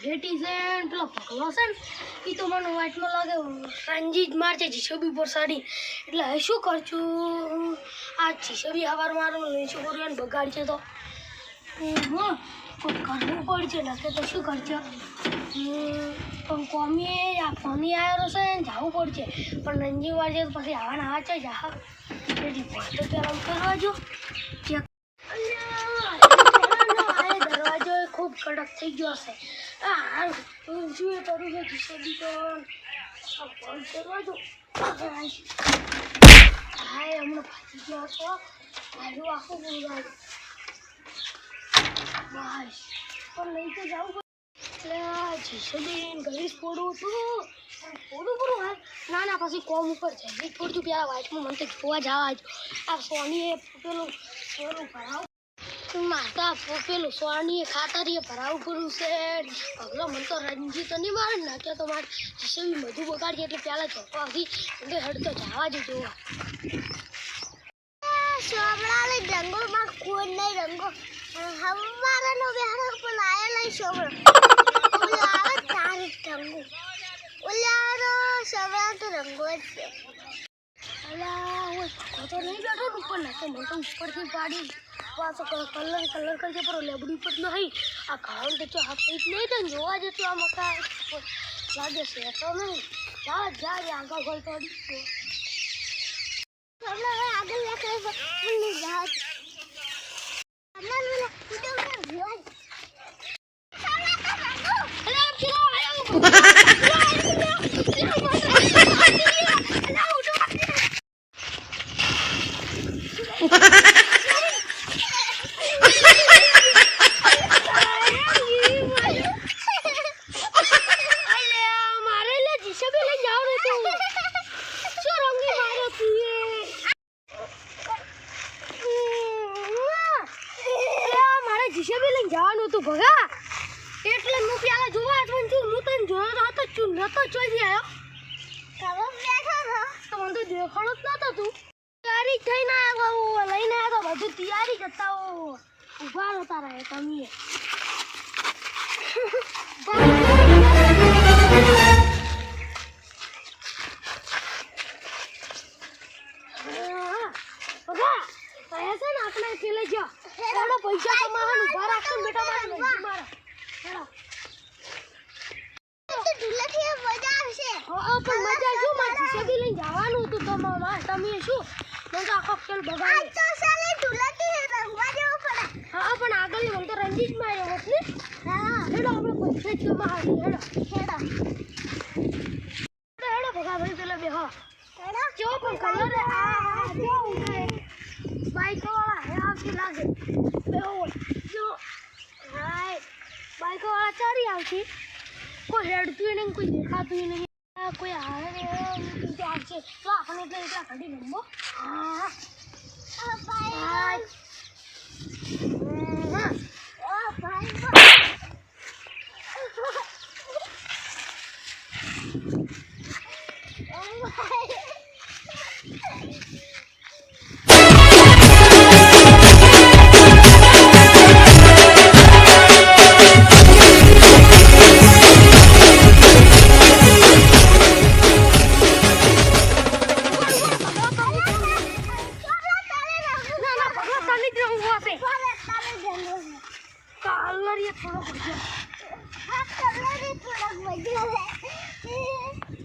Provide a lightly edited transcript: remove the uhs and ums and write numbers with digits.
ધૂળેટી છે ને પેલો પગલો છે ને એ તો મને વાટમાં લાગે રંજીત મારશે જીસબી પર સાડી એટલે હવે શું કરશું આ જીસબી હવાર મારો શું કર્યું ને બગાડશે તો હા કોઈ કરવું પડશે નકે તો શું કરશે પણ કોમી આવ્યો છે ને જવું પડશે પણ રંજી વાળશે તો પછી આવાના આવા છે જા એટલે તો પેલા કરવા જો દરવાજો ખૂબ કડક થઈ ગયો છે શું એ કરું છે જીસબી તો દરવાજો હા હમણાં ભાજી ગયો હતો મારું આખું બોલવાનું બસ પણ લઈ તો જાઉં એટલે જીસબી ગલીસ ફોડું હતું ફોડું પૂરું હાલ ના પછી કોમ ઉપર જલ્દી ફોડતું પેલા વાઇટમાં મને તો જોવા જવા આ સોનીએ પેલું ભરાવું માતા પેલું સોનીએ ખાતરીએ ભરાવું પૂરું છે પગલો મને તો રંજી તો નહીં મારે ને કે તો મારે જીસબી બધું બગાડશે એટલે પેલા ચોપવાથી એટલે હડ તો જવા જ જોવા સોમલાલે જંગલમાં કોઈ નહીં રંગો હવારાનો બેહાડો પણ આયા લઈ સોમલો ઓલા આવે તારે રંગો ઓલારો સોમલા તો રંગો જ છે અલા ઓય તો નહીં બેઠો ઉપર નાખે મને તો ઉપરથી પાડી પાછો કલર કરજે પર લેબડી પર નહીં આ ખાવાનું તો હાથ નહીં તો જોવા જતો આ મકા લાગે છે તો નહીં જા આગળ ગોલ તોડી સોમલા હવે આગળ લેખે મને જાત સોમલા મને ઉડો વ્યાજ સોમલા તો રંગો અરે ચલો આયો જીસબી લઈને જવાનું હતું ભગા એટલે હું પેલા જોવા પણ છું હું તને જોયો હતો છું નતો ચોથી આવ્યો તમે બેઠો છો તો મને તો દેખાણો જ નતો તું તૈયારી થઈને આવ્યો લઈને આવ્યો બધું તૈયારી કરતા ઉભા રહો તારા તમે ભગા આયા છે ને આપણે પેલે જો એનો પૈસા કમાવાનું ઉભા રાખો બેટા મારા હેલો તો ઢુલાથી મજા આવશે હા પણ મજા શું મારે જીસબી લઈને જવાનું હતું તો તમે શું મને તો આખો ખેલ બગાડ્યો આ તો સાલે ઢુલાથી રંગવા જેવું પડે હા પણ આગળ મને તો રંજીત માર્યો હોત ને હા હેલો આપણે પૈસા જ કમાવાની હેલો ભગા ભાઈ પેલા બે હા જો પણ કલર આ જો બાઈક વાળા હે આવતી લાગે જો હાય બાઈક વાળા ચારી આવતી કોઈ હેડતું નહીં કોઈ દેખાતું નહીં કોઈ આવે તો આવશે તો આપણે એટલે એટલા ઘડી રમવો હા ભાઈ કલર એ થોડો હા કલર થોડો મજા આવે